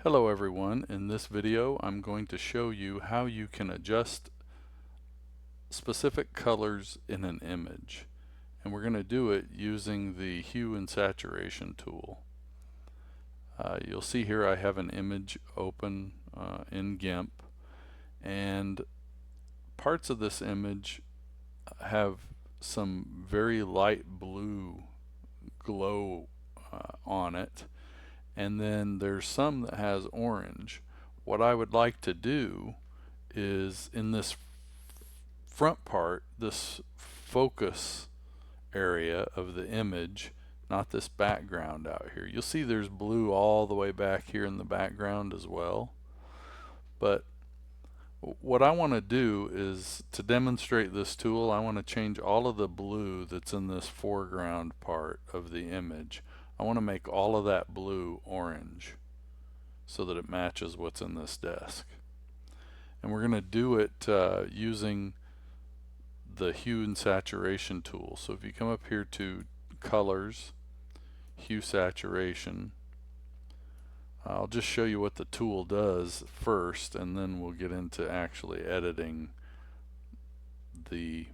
Hello everyone. In this video I'm going to show you how you can adjust specific colors in an image, and we're going to do it using the hue and saturation tool. You'll see here I have an image open in Gimp, and parts of this image have some very light blue glow on it, and then there's some that has orange. What I would like to do is in this front part, this focus area of the image, not this background out here. You'll see there's blue all the way back here in the background as well. But what I want to do is, to demonstrate this tool, I want to change all of the blue that's in this foreground part of the image. I want to make all of that blue orange so that it matches what's in this desk. And we're going to do it using the hue and saturation tool. So if you come up here to colors, hue saturation, I'll just show you what the tool does first, and then we'll get into actually editing the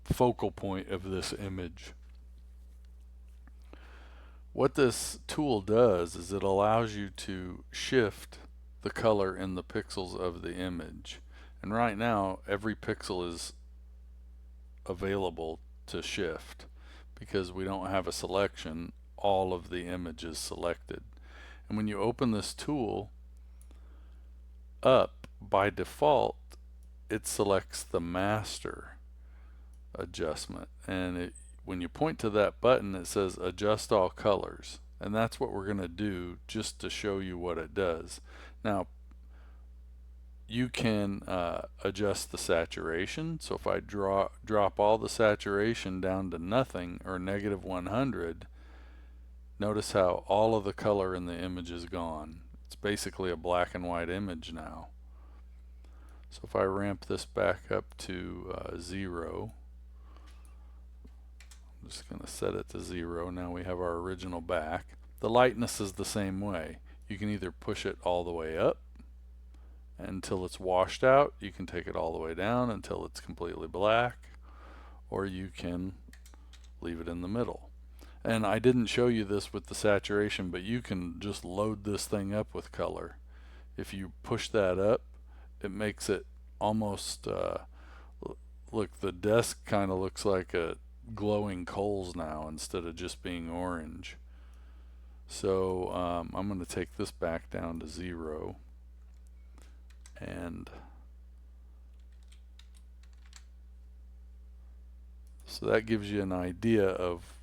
focal point of this image. What this tool does is it allows you to shift the color in the pixels of the image. And right now every pixel is available to shift because we don't have a selection. All of the image is selected. And when you open this tool up, by default it selects the master adjustment, and when you point to that button it says adjust all colors, and that's what we're going to do just to show you what it does. Now you can adjust the saturation. So if I drop all the saturation down to nothing or -100, notice how all of the color in the image is gone. It's basically a black and white image now. So if I ramp this back up to 0, I'm just going to set it to 0. Now we have our original back. The lightness is the same way. You can either push it all the way up until it's washed out, you can take it all the way down until it's completely black, or you can leave it in the middle. And I didn't show you this with the saturation, but you can just load this thing up with color. If you push that up, it makes it almost look, the desk kind of looks like a glowing coals now instead of just being orange. So I'm going to take this back down to 0, and so that gives you an idea of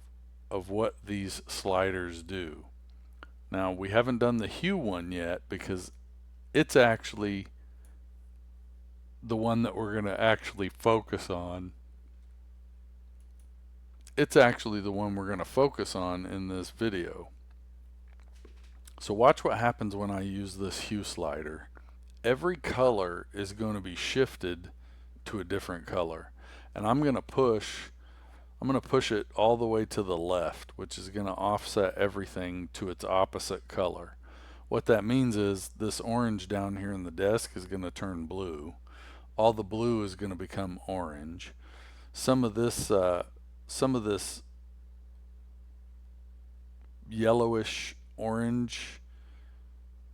what these sliders do. Now we haven't done the hue one yet because it's actually the one that we're going to actually focus on. It's actually the one we're going to focus on in this video. So watch what happens when I use this hue slider. Every color is going to be shifted to a different color, and I'm going to push it all the way to the left, which is going to offset everything to its opposite color. What that means is this orange down here in the desk is going to turn blue. All the blue is going to become orange. Some of this yellowish orange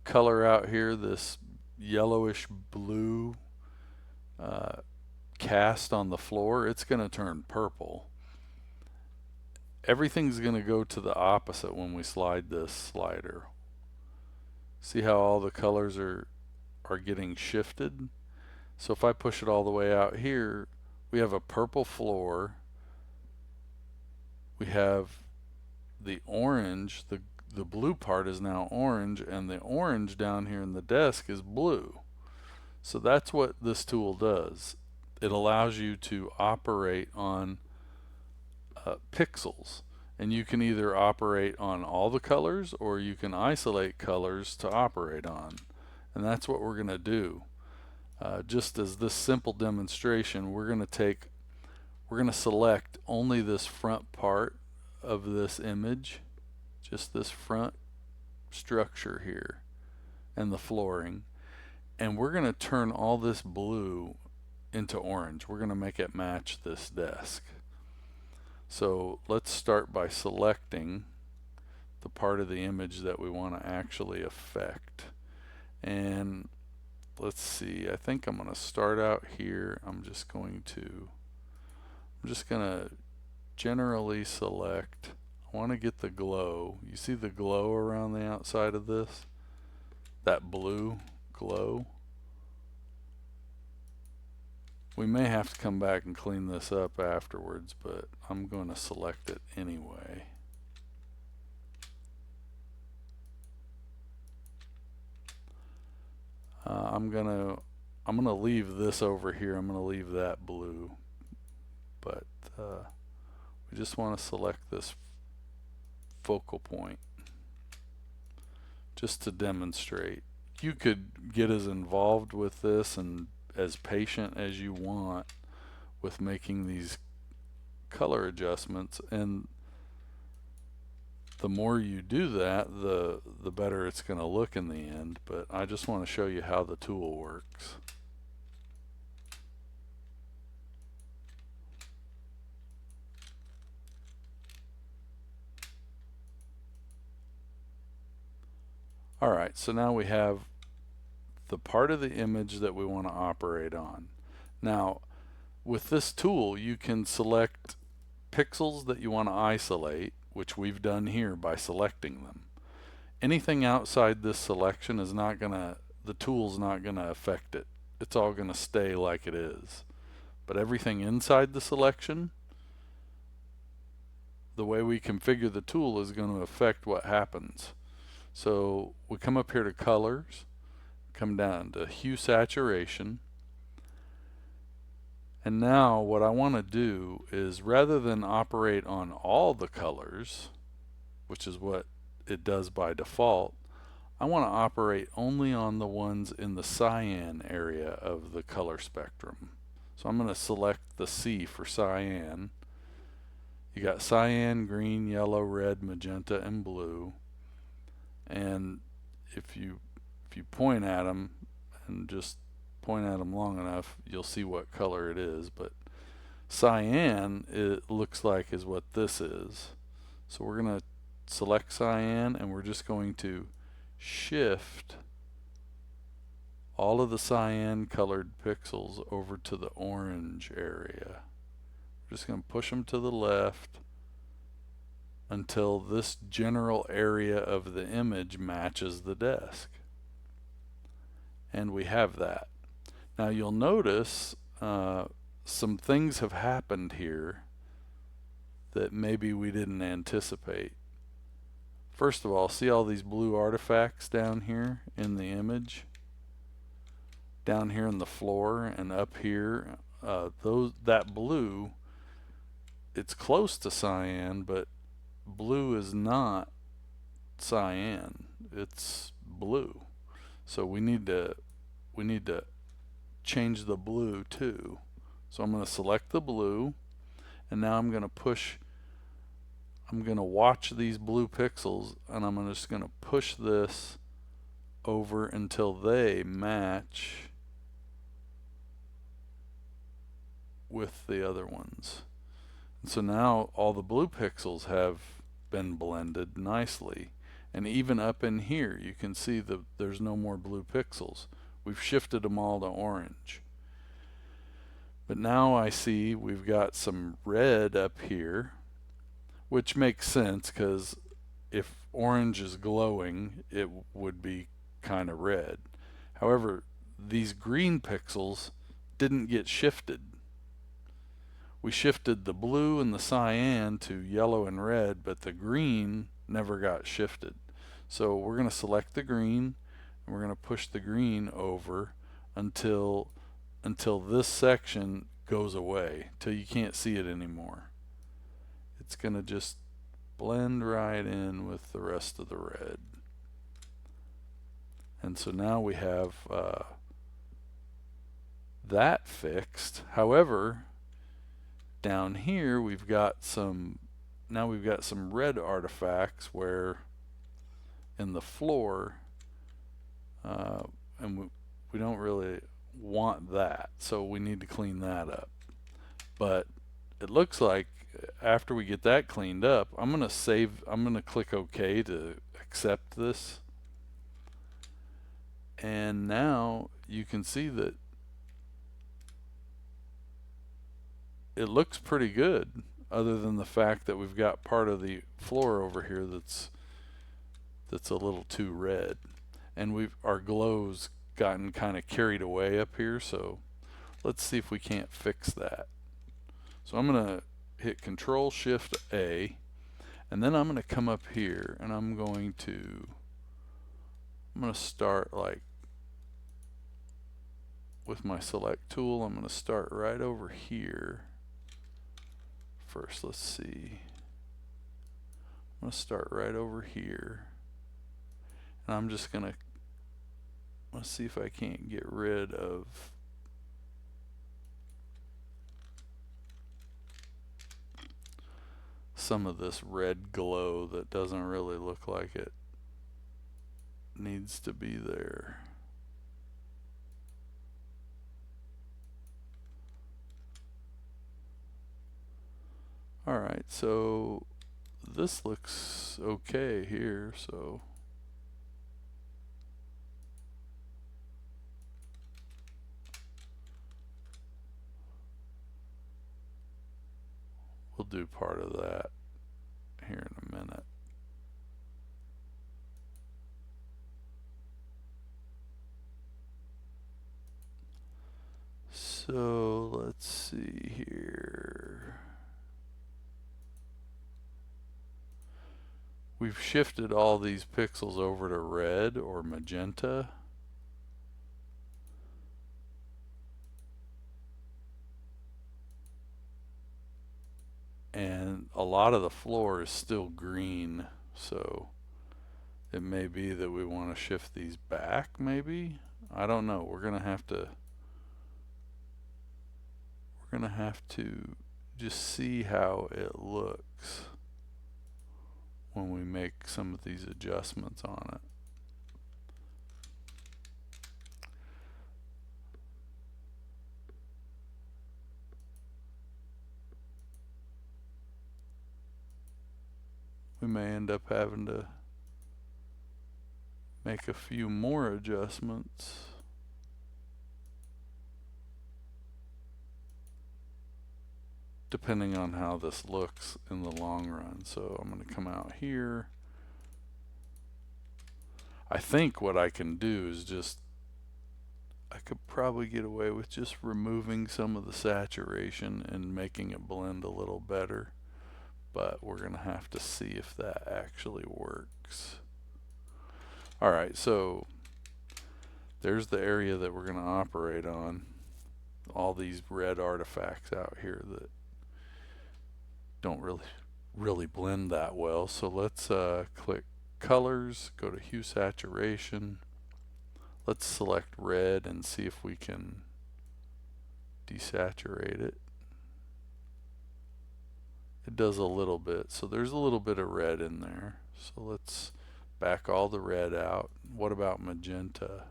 color out here, this yellowish blue cast on the floor, it's going to turn purple. Everything's going to go to the opposite when we slide this slider. See how all the colors are getting shifted? So if I push it all the way out here, we have a purple floor, we have the orange, the blue part is now orange, and the orange down here in the desk is blue. So that's what this tool does. It allows you to operate on pixels, and you can either operate on all the colors or you can isolate colors to operate on, and that's what we're going to do. Just as this simple demonstration, we're going to select only this front part of this image, just this front structure here and the flooring, and we're going to turn all this blue into orange. We're going to make it match this desk. So let's start by selecting the part of the image that we want to actually affect. And let's see, I think I'm going to start out here. I'm just going to generally select, I want to get the glow. You see the glow around the outside of this? That blue glow. We may have to come back and clean this up afterwards, but I'm going to select it anyway. I'm gonna leave this over here. I'm gonna leave that blue, but we just want to select this focal point just to demonstrate. You could get as involved with this and as patient as you want with making these color adjustments, and the more you do that, the better it's going to look in the end. But I just want to show you how the tool works. Alright, so now we have the part of the image that we want to operate on. Now, with this tool, you can select pixels that you want to isolate, which we've done here by selecting them. Anything outside this selection is not gonna, the tool's not gonna affect it. It's all gonna stay like it is. But everything inside the selection, the way we configure the tool is going to affect what happens. So we come up here to colors, come down to hue saturation, and now what I want to do is, rather than operate on all the colors, which is what it does by default, I want to operate only on the ones in the cyan area of the color spectrum. So I'm going to select the C for cyan. You got cyan, green, yellow, red, magenta, and blue. And if you point at them and just point at them long enough, you'll see what color it is. But cyan, it looks like, is what this is. So we're going to select cyan, and we're just going to shift all of the cyan colored pixels over to the orange area. We're just going to push them to the left until this general area of the image matches the desk. And we have that. Now you'll notice some things have happened here that maybe we didn't anticipate. First of all, see all these blue artifacts down here in the image? Down here in the floor and up here, that blue, it's close to cyan, but blue is not cyan, it's blue. So we need to change the blue too. So I'm going to select the blue, and now I'm going to watch these blue pixels, and I'm just going to push this over until they match with the other ones. And so now all the blue pixels have been blended nicely, and even up in here you can see that there's no more blue pixels. We've shifted them all to orange. But now I see we've got some red up here, which makes sense because if orange is glowing, it would be kind of red. However, these green pixels didn't get shifted. We shifted the blue and the cyan to yellow and red, but the green never got shifted. So we're going to select the green, and we're going to push the green over until this section goes away, till you can't see it anymore. It's going to just blend right in with the rest of the red. And so now we have that fixed. However, down here we've got some red artifacts where in the floor, and we don't really want that, so we need to clean that up. But it looks like after we get that cleaned up, I'm gonna click OK to accept this. And now you can see that it looks pretty good, other than the fact that we've got part of the floor over here that's a little too red, and our glow's gotten kind of carried away up here. So let's see if we can't fix that. So I'm gonna hit Control Shift A, and then I'm gonna come up here and I'm gonna start like with my select tool. I'm gonna start right over here. First, let's see. I'm gonna start right over here, and I'm just gonna let's see if I can't get rid of some of this red glow that doesn't really look like it needs to be there. Alright, so this looks okay here, so we'll do part of that here in a minute. So let's see here. We've shifted all these pixels over to red or magenta. And a lot of the floor is still green, so it may be that we want to shift these back, maybe? I don't know. We're gonna have to just see how it looks when we make some of these adjustments on it. We may end up having to make a few more adjustments. Depending on how this looks in the long run. So I'm going to come out here. I think what I can do is I could probably get away with just removing some of the saturation and making it blend a little better, but we're going to have to see if that actually works. Alright, so there's the area that we're going to operate on. All these red artifacts out here that don't really blend that well. So let's click colors, go to hue saturation. Let's select red and see if we can desaturate it. It does a little bit, so there's a little bit of red in there. So let's back all the red out. What about magenta?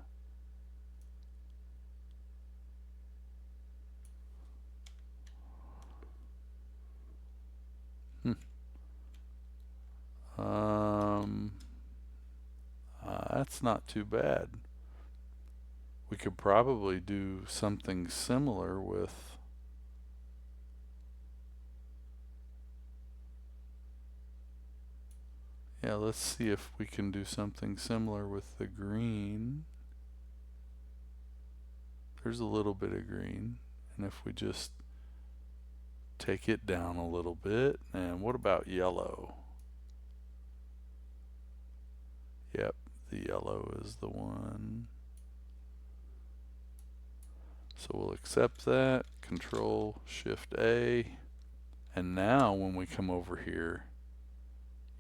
That's not too bad. We could probably do something similar with let's see if we can do something similar with the green. There's a little bit of green, and if we just take it down a little bit. And what about yellow? Yep, the yellow is the one. So we'll accept that, Control Shift A, and now when we come over here,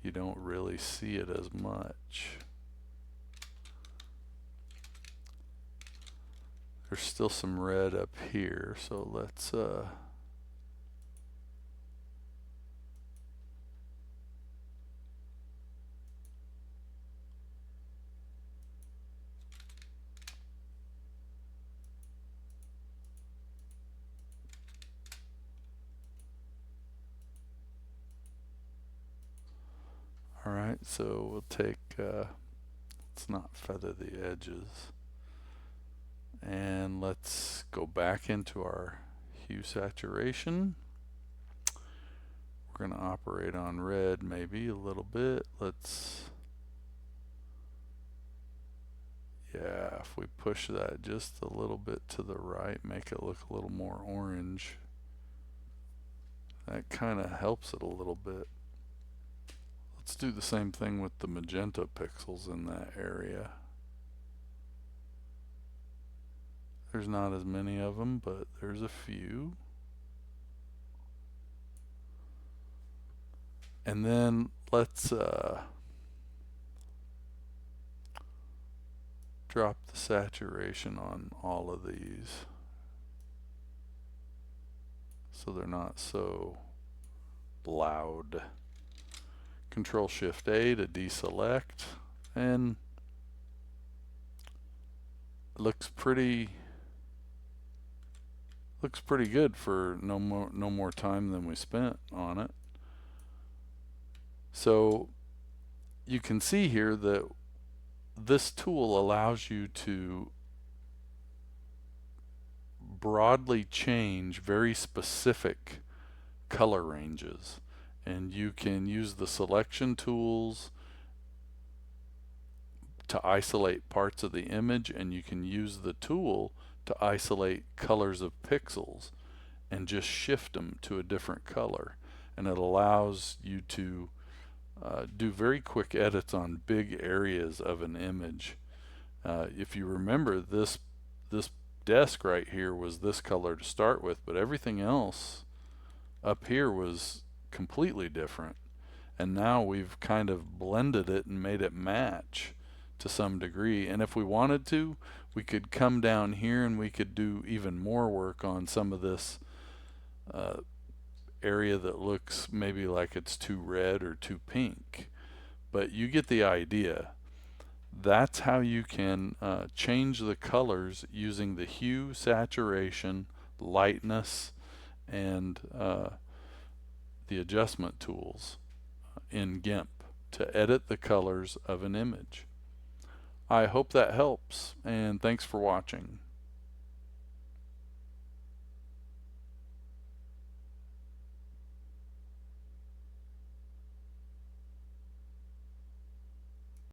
you don't really see it as much. There's still some red up here, so let's Alright, so we'll take, let's not feather the edges. And let's go back into our hue saturation. We're going to operate on red maybe a little bit. Yeah, if we push that just a little bit to the right, make it look a little more orange, that kind of helps it a little bit. Let's do the same thing with the magenta pixels in that area. There's not as many of them, but there's a few. And then let's drop the saturation on all of these so they're not so loud. Control Shift A to deselect, and it looks pretty good for no more time than we spent on it. So you can see here that this tool allows you to broadly change very specific color ranges, and you can use the selection tools to isolate parts of the image, and you can use the tool to isolate colors of pixels and just shift them to a different color, and it allows you to do very quick edits on big areas of an image. If you remember, this desk right here was this color to start with, but everything else up here was completely different, and now we've kind of blended it and made it match to some degree. And if we wanted to, we could come down here and we could do even more work on some of this area that looks maybe like it's too red or too pink, but you get the idea. That's how you can change the colors using the hue, saturation, lightness, and the adjustment tools in Gimp to edit the colors of an image. I hope that helps, and thanks for watching.